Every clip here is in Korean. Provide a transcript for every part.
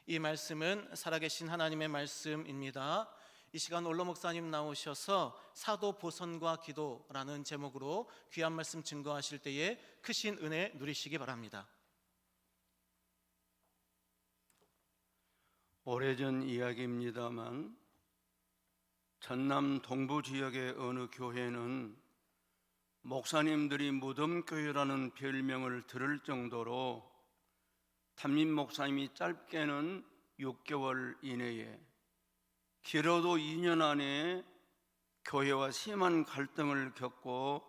이 말씀은 살아계신 하나님의 말씀입니다. 이 시간 올로 목사님 나오셔서 사도 보선과 기도라는 제목으로 귀한 말씀 증거하실 때에 크신 은혜 누리시기 바랍니다. 오래전 이야기입니다만 전남 동부 지역의 어느 교회는 목사님들이 무덤교회라는 별명을 들을 정도로 담임 목사님이 짧게는 6개월 이내에 길어도 2년 안에 교회와 심한 갈등을 겪고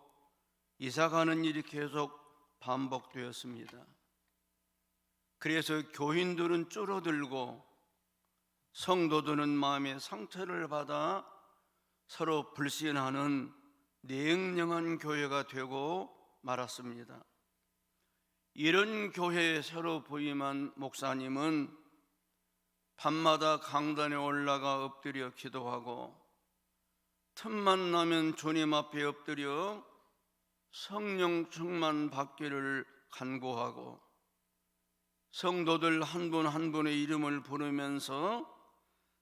이사가는 일이 계속 반복되었습니다. 그래서 교인들은 줄어들고 성도들은 마음의 상처를 받아 서로 불신하는 냉정한 교회가 되고 말았습니다. 이런 교회에 새로 부임한 목사님은 밤마다 강단에 올라가 엎드려 기도하고 틈만 나면 주님 앞에 엎드려 성령 충만 받기를 간구하고 성도들 한 분 한 분의 이름을 부르면서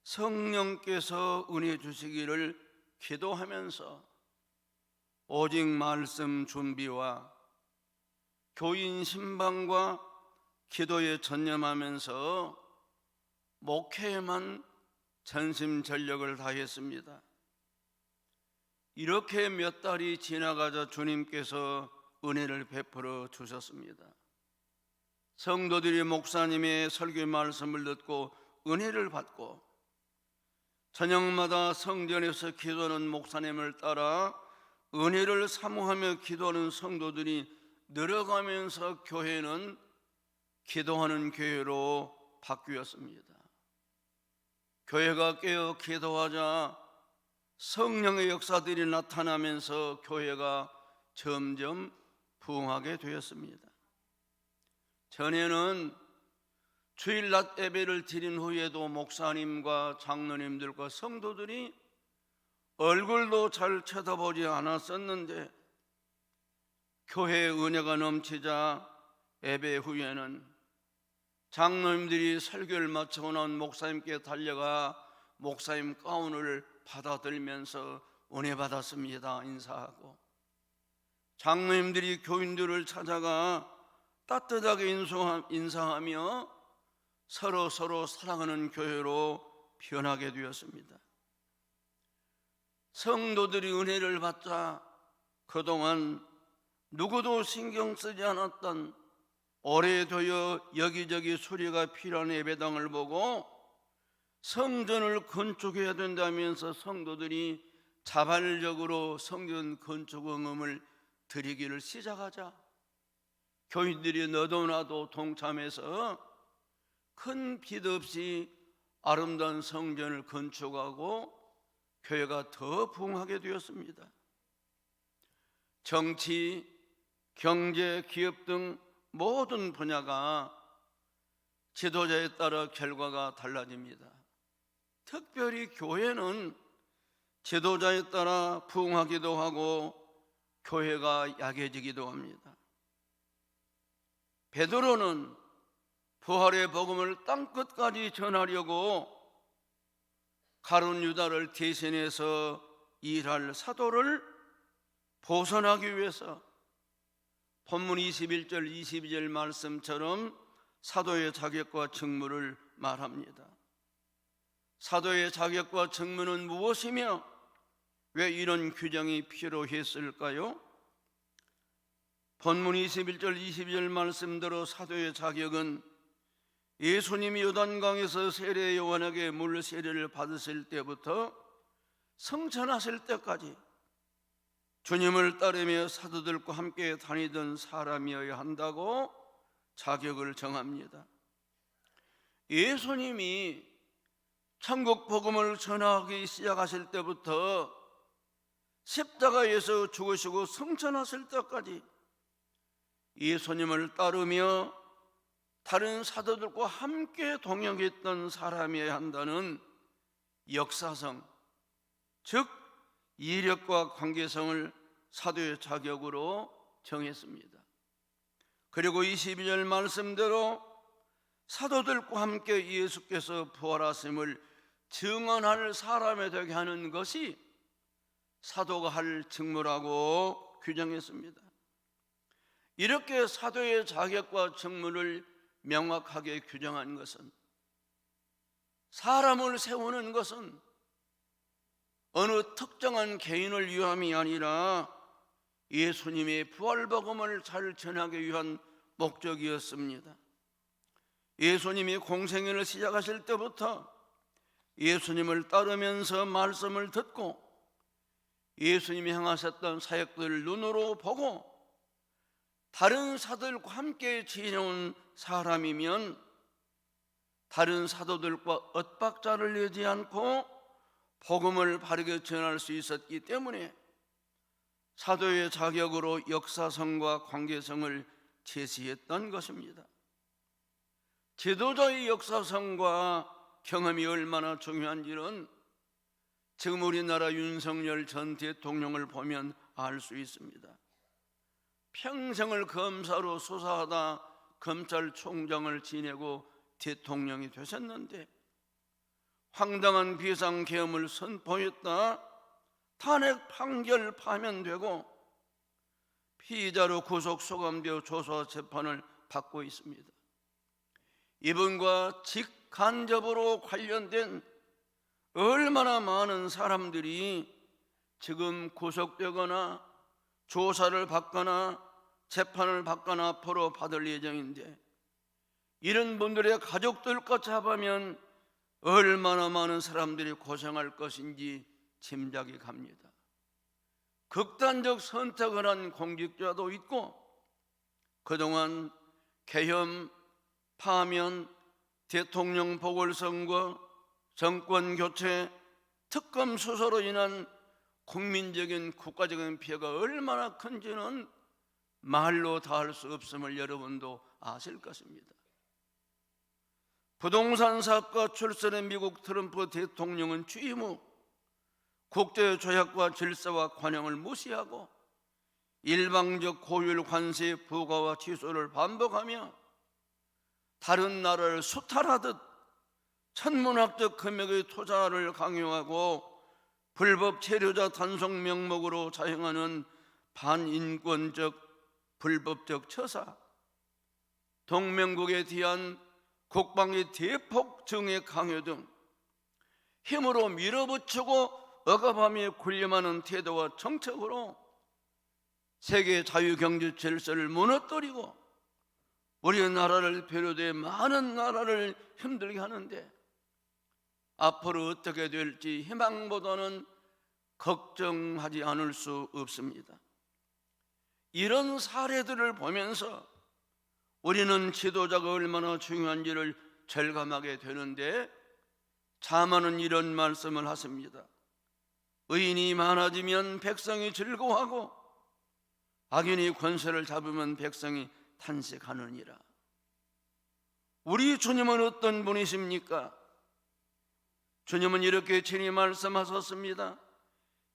성령께서 은혜 주시기를 기도하면서 오직 말씀 준비와 교인 신방과 기도에 전념하면서 목회에만 전심전력을 다했습니다. 이렇게 몇 달이 지나가자 주님께서 은혜를 베풀어 주셨습니다. 성도들이 목사님의 설교 말씀을 듣고 은혜를 받고 저녁마다 성전에서 기도하는 목사님을 따라 은혜를 사모하며 기도하는 성도들이 늘어가면서 교회는 기도하는 교회로 바뀌었습니다. 교회가 깨어 기도하자 성령의 역사들이 나타나면서 교회가 점점 부흥하게 되었습니다. 전에는 주일 낮 예배를 드린 후에도 목사님과 장로님들과 성도들이 얼굴도 잘 쳐다보지 않았었는데 교회의 은혜가 넘치자 예배 후에는 장로님들이 설교를 마치고 난 목사님께 달려가 목사님 가운을 받아들면서 은혜 받았습니다 인사하고, 장로님들이 교인들을 찾아가 따뜻하게 인사하며 서로 사랑하는 교회로 변하게 되었습니다. 성도들이 은혜를 받자 그동안 누구도 신경 쓰지 않았던 오래되어 여기저기 수리가 필요한 예배당을 보고 성전을 건축해야 된다면서 성도들이 자발적으로 성전 건축 응음을 드리기를 시작하자 교인들이 너도 나도 동참해서 큰 빚 없이 아름다운 성전을 건축하고 교회가 더 부흥하게 되었습니다. 정치, 경제, 기업 등 모든 분야가 지도자에 따라 결과가 달라집니다. 특별히 교회는 지도자에 따라 부흥하기도 하고 교회가 약해지기도 합니다. 베드로는 부활의 복음을 땅끝까지 전하려고 가룟 유다를 대신해서 일할 사도를 보선하기 위해서 본문 21절 22절 말씀처럼 사도의 자격과 직무를 말합니다. 사도의 자격과 직무는 무엇이며 왜 이런 규정이 필요했을까요? 본문 21절 22절 말씀대로 사도의 자격은 예수님이 요단강에서 세례 요한에게 물 세례를 받으실 때부터 성천하실 때까지 주님을 따르며 사도들과 함께 다니던 사람이어야 한다고 자격을 정합니다. 예수님이 천국 복음을 전하기 시작하실 때부터 십자가에서 죽으시고 성천하실 때까지 예수님을 따르며 다른 사도들과 함께 동행했던 사람이어야 한다는 역사성, 즉 이력과 관계성을 사도의 자격으로 정했습니다. 그리고 22절 말씀대로 사도들과 함께 예수께서 부활하심을 증언할 사람이 되게 하는 것이 사도가 할 직무라고 규정했습니다. 이렇게 사도의 자격과 직무를 명확하게 규정한 것은, 사람을 세우는 것은 어느 특정한 개인을 위함이 아니라 예수님의 부활복음을 잘 전하기 위한 목적이었습니다. 예수님이 공생애를 시작하실 때부터 예수님을 따르면서 말씀을 듣고 예수님이 행하셨던 사역들을 눈으로 보고 다른 사도들과 함께 지내온 사람이면 다른 사도들과 엇박자를 내지 않고 복음을 바르게 전할 수 있었기 때문에 사도의 자격으로 역사성과 관계성을 제시했던 것입니다. 지도자의 역사성과 경험이 얼마나 중요한지는 지금 우리나라 윤석열 전 대통령을 보면 알 수 있습니다. 평생을 검사로 수사하다 검찰총장을 지내고 대통령이 되셨는데 황당한 비상계엄을 선포했다 탄핵 판결 파면되고 피의자로 구속 소감되어 조사 재판을 받고 있습니다. 이분과 직간접으로 관련된 얼마나 많은 사람들이 지금 구속되거나 조사를 받거나 재판을 받거나 앞으로 받을 예정인데, 이런 분들의 가족들과 잡으면 얼마나 많은 사람들이 고생할 것인지 짐작이 갑니다. 극단적 선택을 한 공직자도 있고, 그동안 계엄, 파면, 대통령 보궐선거, 정권 교체, 특검 수사로 인한 국민적인 국가적인 피해가 얼마나 큰지는 말로 다 할 수 없음을 여러분도 아실 것입니다. 부동산 사업가 출신의 미국 트럼프 대통령은 취임 후 국제 조약과 질서와 관행을 무시하고 일방적 고율 관세 부과와 취소를 반복하며 다른 나라를 수탈하듯 천문학적 금액의 투자를 강요하고 불법 체류자 단속 명목으로 자행하는 반인권적 불법적 처사, 동맹국에 대한 국방의 대폭 정액 강요 등 힘으로 밀어붙이고 억압하며 군림하는 태도와 정책으로 세계 자유경제 질서를 무너뜨리고 우리나라를 비롯해 많은 나라를 힘들게 하는데, 앞으로 어떻게 될지 희망보다는 걱정하지 않을 수 없습니다. 이런 사례들을 보면서 우리는 지도자가 얼마나 중요한지를 절감하게 되는데, 자만은 이런 말씀을 하십니다. 의인이 많아지면 백성이 즐거워하고 악인이 권세를 잡으면 백성이 탄식하느니라. 우리 주님은 어떤 분이십니까? 주님은 이렇게 친히 말씀하셨습니다.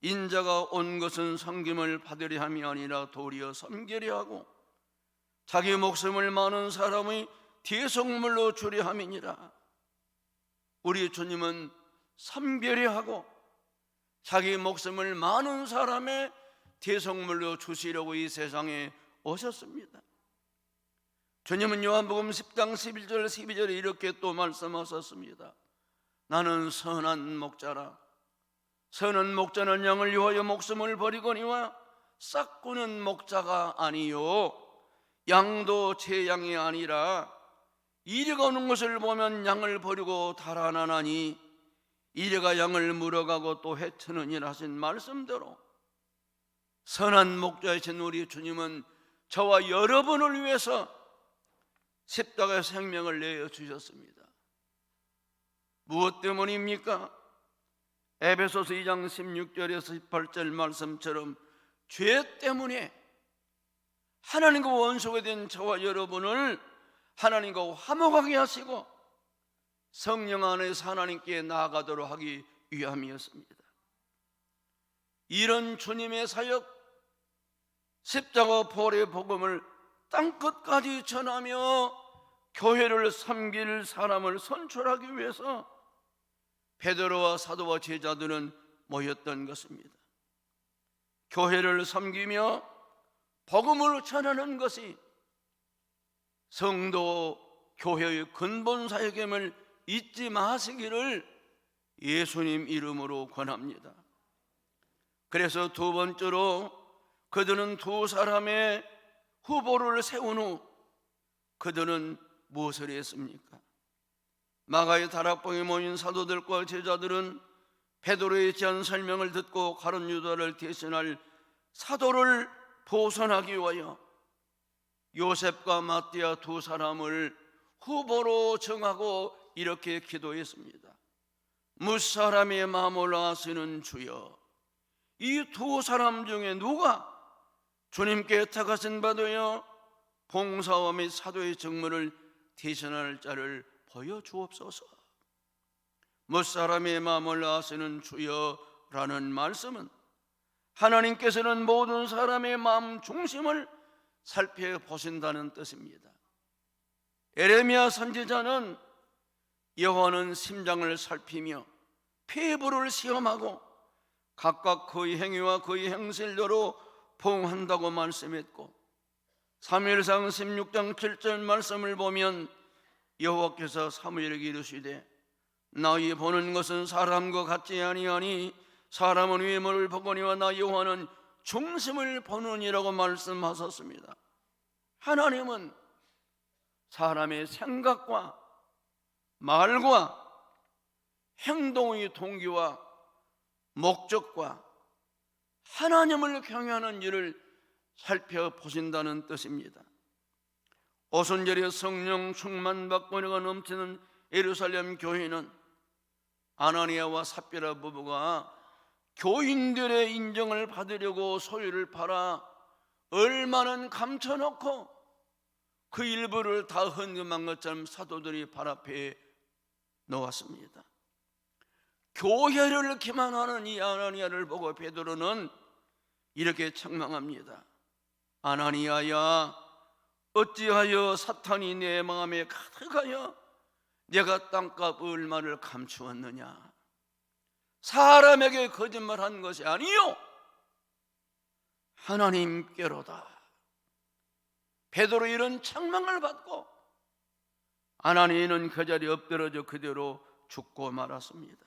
인자가 온 것은 섬김을 받으려 함이 아니라 도리어 섬기려 하고 자기 목숨을 많은 사람의 대속물로 주려 함이니라. 우리 주님은 섬기려 하고 자기 목숨을 많은 사람의 대속물로 주시려고 이 세상에 오셨습니다. 주님은 요한복음 10장 11절 12절에 이렇게 또 말씀하셨습니다. 나는 선한 목자라. 선한 목자는 양을 위하여 목숨을 버리거니와 싹구는 목자가 아니요 양도 제 양이 아니라 이리가 오는 것을 보면 양을 버리고 달아나나니 이리가 양을 물어가고 또 해치느니라 하신 말씀대로 선한 목자이신 우리 주님은 저와 여러분을 위해서 십자가의 생명을 내어주셨습니다. 무엇 때문입니까? 에베소서 2장 16절에서 18절 말씀처럼 죄 때문에 하나님과 원수가 된 저와 여러분을 하나님과 화목하게 하시고 성령 안에서 하나님께 나아가도록 하기 위함이었습니다. 이런 주님의 사역, 십자가 부활의 복음을 땅끝까지 전하며 교회를 섬길 사람을 선출하기 위해서 베드로와 사도와 제자들은 모였던 것입니다. 교회를 섬기며 복음을 전하는 것이 성도 교회의 근본 사역임을 잊지 마시기를 예수님 이름으로 권합니다. 그래서 두 번째로 그들은 두 사람의 후보를 세운 후 그들은 무엇을 했습니까? 마가의 다락방에 모인 사도들과 제자들은 베드로의 제안 설명을 듣고 가룟 유다를 대신할 사도를 보선하기 위하여 요셉과 마띠아 두 사람을 후보로 정하고 이렇게 기도했습니다. 무사람의 마음을 아시는 주여, 이 두 사람 중에 누가 주님께 택하신 바 되어 봉사와 및 사도의 직무를 대신할 자를 보여주옵소서. 무사람의 마음을 아시는 주여라는 말씀은 하나님께서는 모든 사람의 마음 중심을 살펴보신다는 뜻입니다. 에레미야 선지자는 여호와는 심장을 살피며 폐부를 시험하고 각각 그의 행위와 그의 행실대로 보응한다고 말씀했고, 사무엘상 16장 7절 말씀을 보면 여호와께서 사무엘에게 이르시되 너희 보는 것은 사람과 같지 아니하니 사람은 외모를 보거니와 나 여호와는 중심을 보느니라고 말씀하셨습니다. 하나님은 사람의 생각과 말과 행동의 동기와 목적과 하나님을 경외하는 일을 살펴보신다는 뜻입니다. 오순절에 성령 충만받고 은혜가 넘치는 예루살렘 교회는 아나니아와 삽비라 부부가 교인들의 인정을 받으려고 소유를 팔아 얼마는 감춰놓고 그 일부를 다 헌금한 것처럼 사도들이 발 앞에 놓았습니다. 교회를 기만하는 이 아나니아를 보고 베드로는 이렇게 책망합니다. 아나니아야, 어찌하여 사탄이 내 마음에 가득하여 내가 땅값 얼마를 감추었느냐? 사람에게 거짓말한 것이 아니요 하나님께로다. 베드로 이런 책망을 받고 아나니아는 그 자리에 엎드러져 그대로 죽고 말았습니다.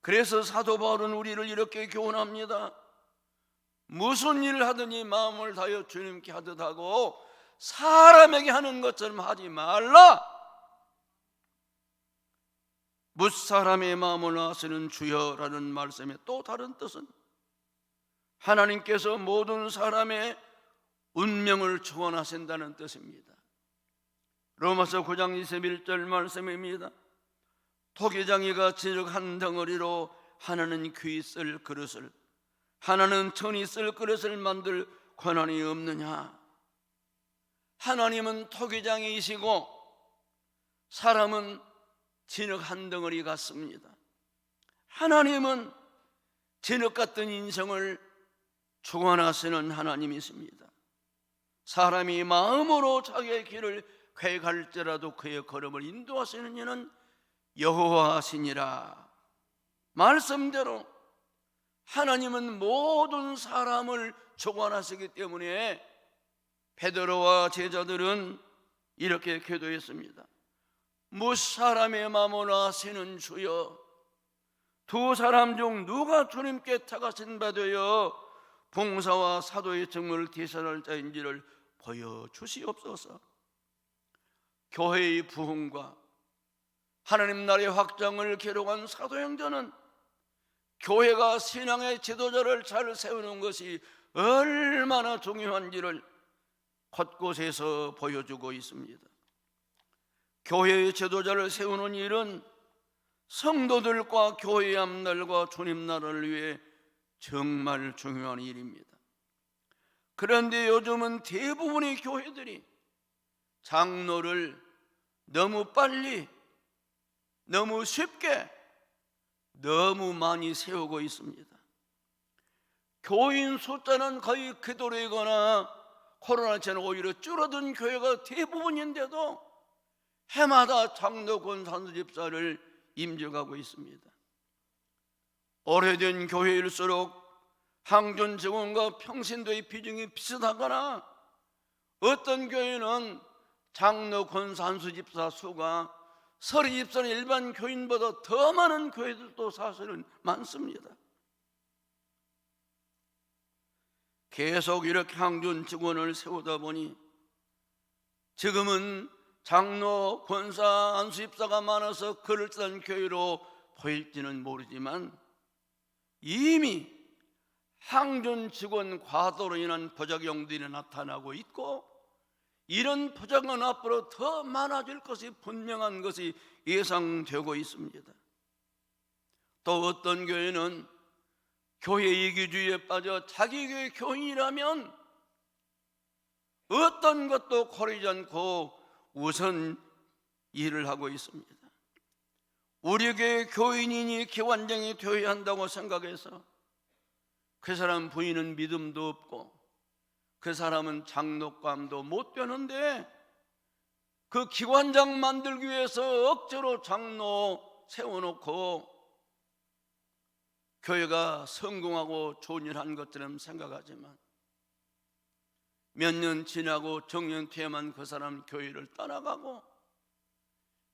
그래서 사도 바울은 우리를 이렇게 교훈합니다. 무슨 일을 하더니 마음을 다하여 주님께 하듯 하고 사람에게 하는 것처럼 하지 말라. 무사람의 마음을 아시는 주여라는 말씀의 또 다른 뜻은 하나님께서 모든 사람의 운명을 주관하신다는 뜻입니다. 로마서 9장 21절 말씀입니다. 토기장이가 진흙 한 덩어리로 하나는 귀 쓸 그릇을, 하나는 천이 쓸 그릇을 만들 권한이 없느냐? 하나님은 토기장이시고 사람은 진흙 한 덩어리 같습니다. 하나님은 진흙 같은 인생을 주관하시는 하나님이십니다. 사람이 마음으로 자기의 길을 계획할지라도 그의 걸음을 인도하시는 이는 여호와시니라. 말씀대로 하나님은 모든 사람을 주관하시기 때문에 베드로와 제자들은 이렇게 기도했습니다. 무사람의 마음을 아시는 주여, 두 사람 중 누가 주님께 택하신 바 되어 봉사와 사도의 직무를 대신할 자인지를 보여주시옵소서. 교회의 부흥과 하나님 나라의 확장을 기록한 사도행전은 교회가 신앙의 지도자를 잘 세우는 것이 얼마나 중요한지를 곳곳에서 보여주고 있습니다. 교회의 지도자를 세우는 일은 성도들과 교회의 앞날과 주님 나라를 위해 정말 중요한 일입니다. 그런데 요즘은 대부분의 교회들이 장로를 너무 빨리, 너무 쉽게, 너무 많이 세우고 있습니다. 교인 숫자는 거의 그대로이거나 코로나 전에 오히려 줄어든 교회가 대부분인데도 해마다 장로 권산수 집사를 임직하고 있습니다. 오래된 교회일수록 항존 직원과 평신도의 비중이 비슷하거나 어떤 교회는 장로 권산수 집사 수가 서리 집사는 일반 교인보다 더 많은 교회들도 사실은 많습니다. 계속 이렇게 항존 직원을 세우다 보니 지금은 장로, 권사, 안수집사가 많아서 그럴듯한 교회로 보일지는 모르지만 이미 항존 직원 과도로 인한 부작용들이 나타나고 있고 이런 부작용은 앞으로 더 많아질 것이 분명한 것이 예상되고 있습니다. 또 어떤 교회는 교회 이기주의에 빠져 자기 교회 교인이라면 어떤 것도 고르지 않고 우선 일을 하고 있습니다. 우리 교회 교인이니 기관장이 되어야 한다고 생각해서 그 사람 부인은 믿음도 없고 그 사람은 장로감도 못 되는데 그 기관장 만들기 위해서 억지로 장로 세워놓고 교회가 성공하고 좋은 일 한 것처럼 생각하지만 몇 년 지나고 정년퇴임한 그 사람 교회를 떠나가고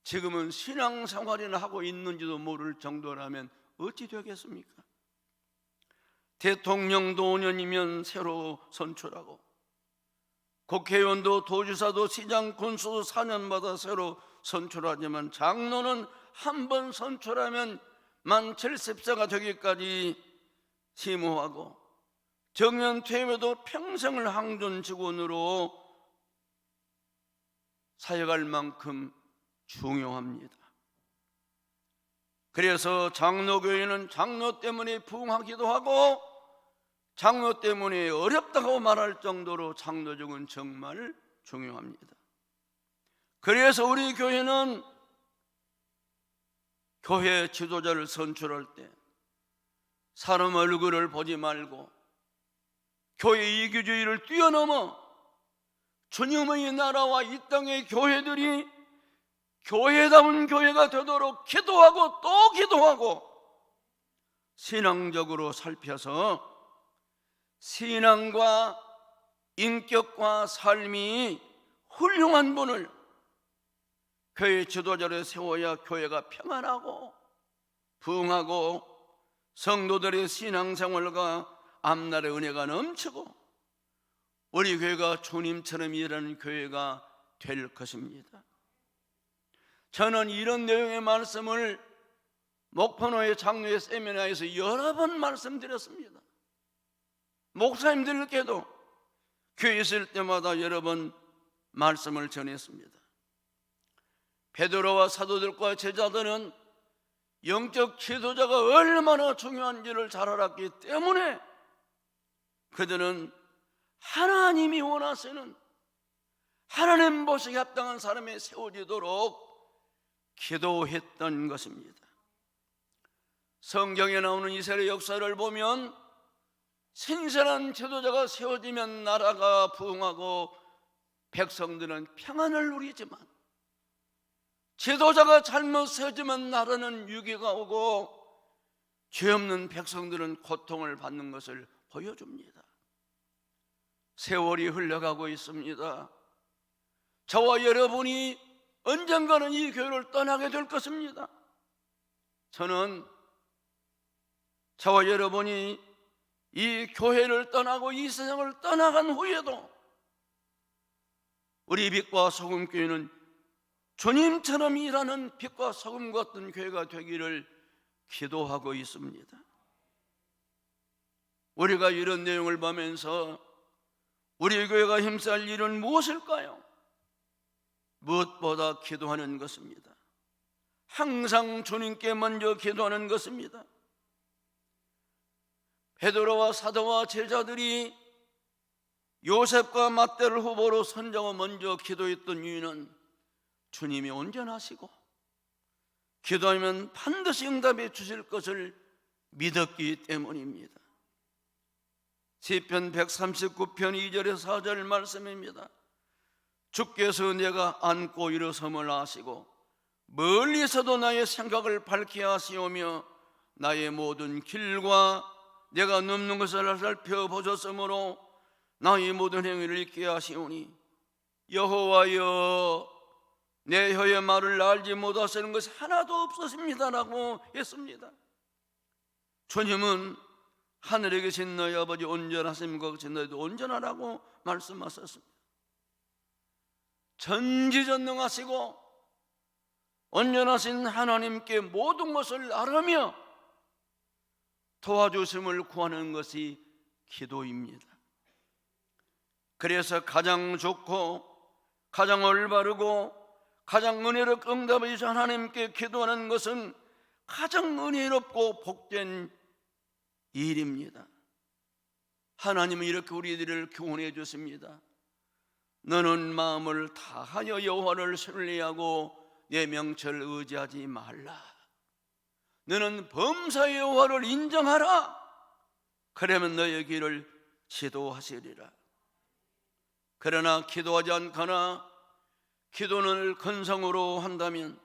지금은 신앙생활이나 하고 있는지도 모를 정도라면 어찌 되겠습니까? 대통령도 5년이면 새로 선출하고 국회의원도 도지사도 시장 군수도 4년마다 새로 선출하지만 장로는 한 번 선출하면 만 70세가 되기까지 심호하고 정년퇴임에도 평생을 항존 직원으로 사역할 만큼 중요합니다. 그래서 장로교회는 장로 때문에 부흥하기도 하고 장로 때문에 어렵다고 말할 정도로 장로직은 정말 중요합니다. 그래서 우리 교회는 교회 지도자를 선출할 때 사람 얼굴을 보지 말고 교회 이기주의를 뛰어넘어 주님의 나라와 이 땅의 교회들이 교회다운 교회가 되도록 기도하고 또 기도하고 신앙적으로 살펴서 신앙과 인격과 삶이 훌륭한 분을 교회 지도자를 세워야 교회가 평안하고 부흥하고 성도들의 신앙생활과 앞날의 은혜가 넘치고 우리 교회가 주님처럼 일하는 교회가 될 것입니다. 저는 이런 내용의 말씀을 목포노회 장로회 세미나에서 여러 번 말씀드렸습니다. 목사님들께도 교회에 있을 때마다 여러 번 말씀을 전했습니다. 베드로와 사도들과 제자들은 영적 지도자가 얼마나 중요한지를 잘 알았기 때문에 그들은 하나님이 원하시는 하나님 보시기에 합당한 사람이 세워지도록 기도했던 것입니다. 성경에 나오는 이스라엘 역사를 보면 신실한 지도자가 세워지면 나라가 부흥하고 백성들은 평안을 누리지만 지도자가 잘못 세워지면 나라는 위기가 오고 죄 없는 백성들은 고통을 받는 것을 보여줍니다. 세월이 흘러가고 있습니다. 저와 여러분이 언젠가는 이 교회를 떠나게 될 것입니다. 저는 저와 여러분이 이 교회를 떠나고 이 세상을 떠나간 후에도 우리 빛과 소금 교회는 주님처럼 일하는 빛과 소금 같은 교회가 되기를 기도하고 있습니다. 우리가 이런 내용을 보면서 우리 교회가 힘써야 할 일은 무엇일까요? 무엇보다 기도하는 것입니다. 항상 주님께 먼저 기도하는 것입니다. 베드로와 사도와 제자들이 요셉과 맏대를 후보로 선정하고 먼저 기도했던 이유는 주님이 온전하시고 기도하면 반드시 응답해 주실 것을 믿었기 때문입니다. 시편 139편 2절에서 4절 말씀입니다. 주께서 내가 앉고 일어섬을 아시고 멀리서도 나의 생각을 밝게 하시오며 나의 모든 길과 내가 넘는 것을 살펴보셨으므로 나의 모든 행위를 잊게 하시오니 여호와여 내 혀의 말을 알지 못하시는 것이 하나도 없으십니다라고 했습니다. 주님은 하늘에 계신 너희 아버지 온전하심과 같이 너희도 온전하라고 말씀하셨습니다. 전지전능하시고 온전하신 하나님께 모든 것을 아뢰며 도와주심을 구하는 것이 기도입니다. 그래서 가장 좋고 가장 올바르고 가장 은혜롭게 응답해 주신 하나님께 기도하는 것은 가장 은혜롭고 복된 일입니다. 하나님은 이렇게 우리들을 교훈해 주십니다. 너는 마음을 다하여 여호와를 신뢰하고 내 명철을 의지하지 말라. 너는 범사의 여호와를 인정하라. 그러면 너의 길을 지도하시리라. 그러나 기도하지 않거나 기도를 근성으로 한다면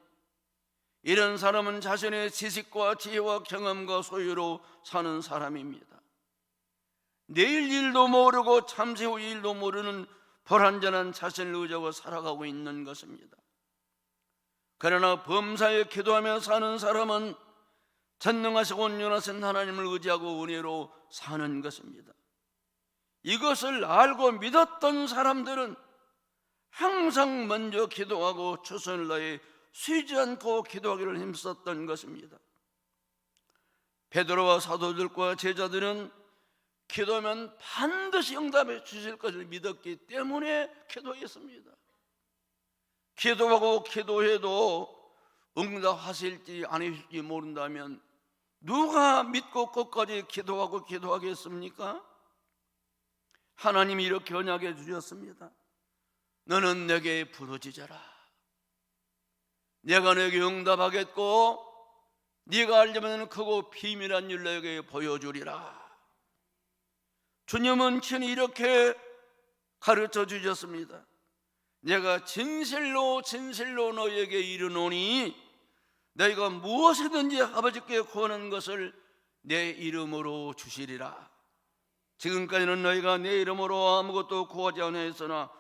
이런 사람은 자신의 지식과 지혜와 경험과 소유로 사는 사람입니다. 내일 일도 모르고 잠시 후 일도 모르는 불완전한 자신을 의지하고 살아가고 있는 것입니다. 그러나 범사에 기도하며 사는 사람은 전능하시고 온전하신 하나님을 의지하고 은혜로 사는 것입니다. 이것을 알고 믿었던 사람들은 항상 먼저 기도하고 최선을 다해 쉬지 않고 기도하기를 힘썼던 것입니다. 베드로와 사도들과 제자들은 기도하면 반드시 응답해 주실 것을 믿었기 때문에 기도했습니다. 기도하고 기도해도 응답하실지 안 하실지 모른다면 누가 믿고 끝까지 기도하고 기도하겠습니까? 하나님이 이렇게 언약해 주셨습니다. 너는 내게 부르짖어라. 내가 내게 응답하겠고 네가 알려면 크고 비밀한 일 내게 보여주리라. 주님은 친히 이렇게 가르쳐 주셨습니다. 내가 진실로 진실로 너에게 이르노니 너희가 무엇이든지 아버지께 구하는 것을 내 이름으로 주시리라. 지금까지는 너희가 내 이름으로 아무것도 구하지 않았으나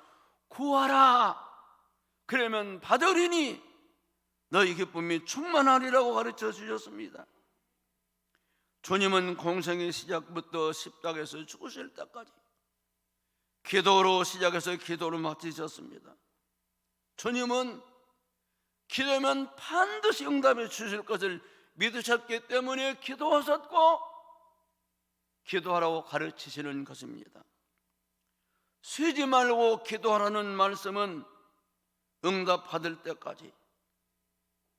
구하라. 그러면 받으리니 너희 기쁨이 충만하리라고 가르쳐 주셨습니다. 주님은 공생의 시작부터 십자가에서 죽으실 때까지 기도로 시작해서 기도를 마치셨습니다. 주님은 기도하면 반드시 응답해 주실 것을 믿으셨기 때문에 기도하셨고 기도하라고 가르치시는 것입니다. 쉬지 말고 기도하라는 말씀은 응답 받을 때까지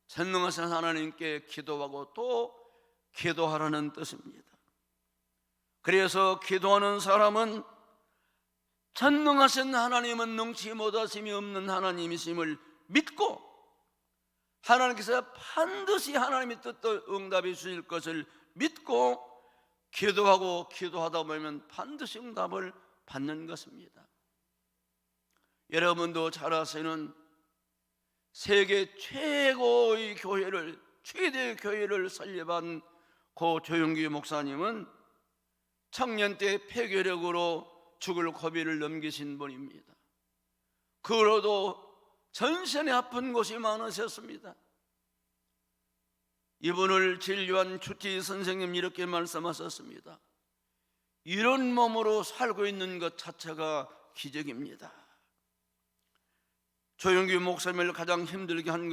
전능하신 하나님께 기도하고 또 기도하라는 뜻입니다. 그래서 기도하는 사람은 전능하신 하나님은 능치 못하심이 없는 하나님이심을 믿고 하나님께서 반드시 하나님의 뜻도 응답해 주실 것을 믿고 기도하고 기도하다 보면 반드시 응답을 받는 것입니다. 여러분도 잘 아시는 세계 최고의 교회를 최대의 교회를 설립한 고 조용기 목사님은 청년 때 폐결핵으로 죽을 고비를 넘기신 분입니다. 그러도 전신에 아픈 곳이 많으셨습니다. 이분을 진료한 주치 선생님 이렇게 말씀하셨습니다. 이런 몸으로 살고 있는 것 자체가 기적입니다. 조용기 목사님을 가장 힘들게 한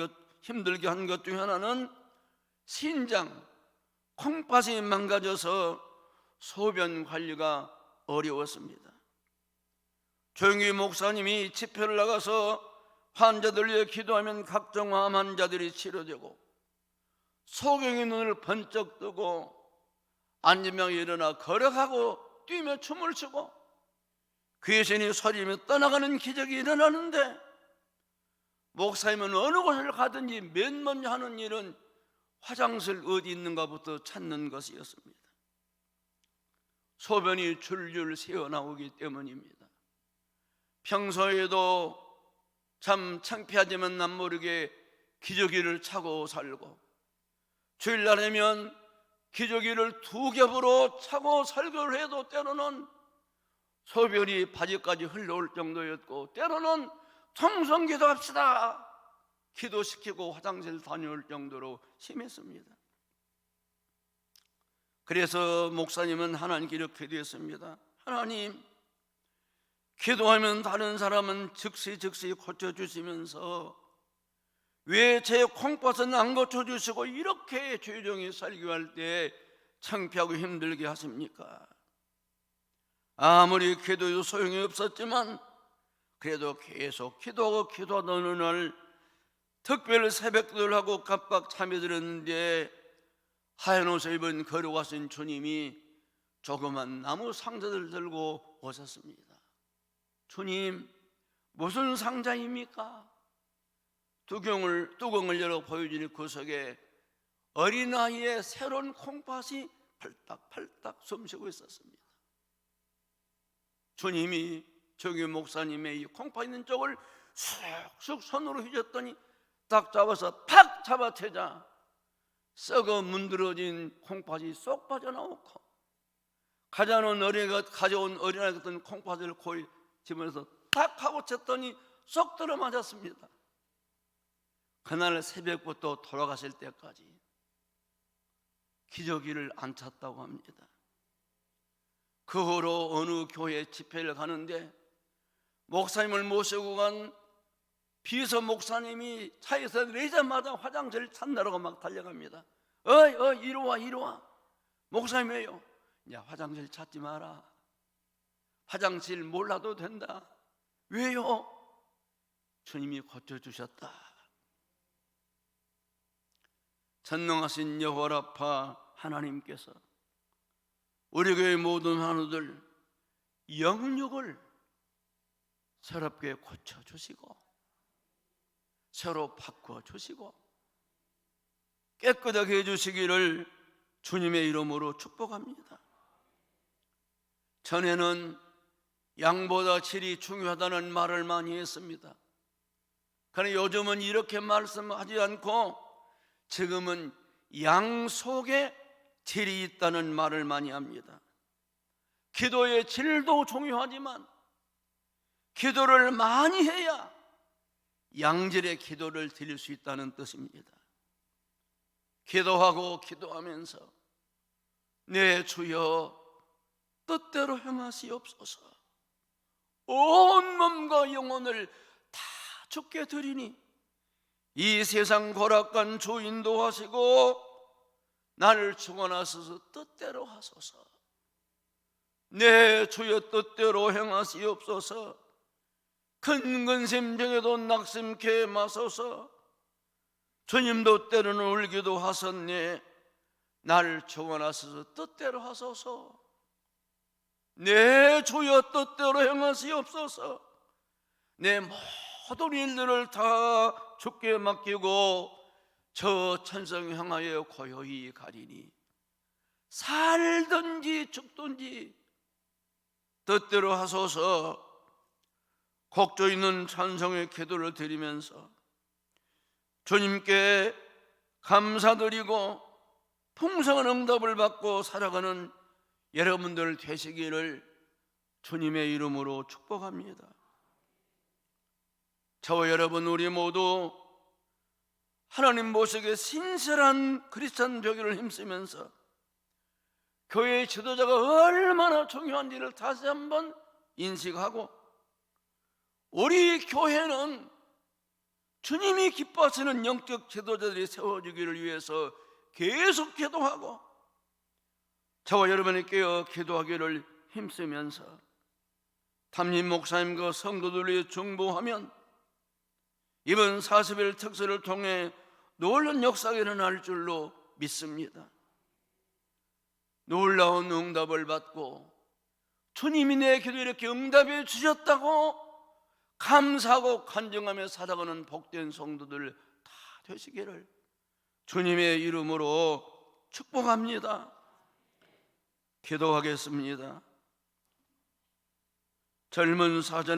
것 중 하나는 신장, 콩팥이 망가져서 소변 관리가 어려웠습니다. 조용기 목사님이 집회를 나가서 환자들 위해 기도하면 각종 암 환자들이 치료되고 소경의 눈을 번쩍 뜨고 앉으며 일어나 걸어가고 뛰며 춤을 추고 귀신이 소리며 떠나가는 기적이 일어나는데 목사님은 어느 곳을 가든지 맨 먼저 하는 일은 화장실 어디 있는가부터 찾는 것이었습니다. 소변이 줄줄 새어나오기 때문입니다. 평소에도 참 창피하지만 남모르게 기저귀를 차고 살고, 주일날이면 기저귀를 2겹으로 차고 살교를 해도 때로는 소변이 바지까지 흘러올 정도였고, 때로는 통성기도 합시다 기도시키고 화장실 다녀올 정도로 심했습니다. 그래서 목사님은 하나님께 이렇게 기도했습니다. 하나님, 기도하면 다른 사람은 즉시 고쳐주시면서 왜 제 콩팥은 안 고쳐주시고 이렇게 조용히 설교할 때 창피하고 힘들게 하십니까? 아무리 기도해도 소용이 없었지만 그래도 계속 기도하던 어느 날 특별 새벽기도를 하고 깜빡 잠이 들었는데 하얀 옷을 입은 걸어가신 주님이 조그만 나무 상자를 들고 오셨습니다. 주님, 무슨 상자입니까? 뚜껑을 열어 보여주니 그 속에 어린아이의 새로운 콩팥이 팔딱팔딱 숨쉬고 있었습니다. 주님이 저기 목사님의 이 콩팥 있는 쪽을 쑥쑥 손으로 휘젓더니 딱 잡아서 팍 잡아채자 썩어 문드러진 콩팥이 쏙 빠져나오고, 가져온 어린아이 같은 콩팥을 고이 집어넣어서 탁 하고 쳤더니 쏙 들어맞았습니다. 그날 새벽부터 돌아가실 때까지 기저귀를 안 찼다고 합니다. 그 후로 어느 교회 집회를 가는데 목사님을 모시고 간 비서 목사님이 차에서 내리자마자 화장실 찾느라고 막 달려갑니다. 이리 와. 목사님이에요. 야, 화장실 찾지 마라. 화장실 몰라도 된다. 왜요? 주님이 고쳐주셨다. 전능하신 여호와라파 하나님께서 우리 교회 모든 환우들 영육을 새롭게 고쳐주시고 새로 바꿔주시고 깨끗하게 해주시기를 주님의 이름으로 축복합니다. 전에는 양보다 질이 중요하다는 말을 많이 했습니다. 그러나 요즘은 이렇게 말씀하지 않고 지금은 양 속에 질이 있다는 말을 많이 합니다. 기도의 질도 중요하지만 기도를 많이 해야 양질의 기도를 드릴 수 있다는 뜻입니다. 기도하면서 내 주여 뜻대로 행하시옵소서. 온 몸과 영혼을 다 주께 드리니 이 세상 고락간 주인도 하시고 나를 축원하소서 뜻대로 하소서. 내 주여 뜻대로 행하시옵소서. 큰 심정에도 낙심케 마소서. 주님도 때로는 울기도 하셨네. 나를 축원하소서 뜻대로 하소서. 내 주여 뜻대로 행하시옵소서. 내 모든 일들을 다 주께 맡기고 저 천성 향하여 고요히 가리니 살든지 죽든지 뜻대로 하소서. 곡조 있는 찬송의 기도를 드리면서 주님께 감사드리고 풍성한 응답을 받고 살아가는 여러분들 되시기를 주님의 이름으로 축복합니다. 저와 여러분 우리 모두 하나님 보시기에 신실한 크리스찬 되기를 힘쓰면서 교회의 지도자가 얼마나 중요한지를 다시 한번 인식하고, 우리 교회는 주님이 기뻐하시는 영적 지도자들이 세워지기를 위해서 계속 기도하고 저와 여러분이 깨어 기도하기를 힘쓰면서 담임 목사님과 성도들 위해 중보하면 이번 40일 특세를 통해 놀라운 역사가 일어날 줄로 믿습니다. 놀라운 응답을 받고 주님이 내 기도에 이렇게 응답해 주셨다고 감사하고 간증하며 살아가는 복된 성도들 다 되시기를 주님의 이름으로 축복합니다. 기도하겠습니다. 젊은 사전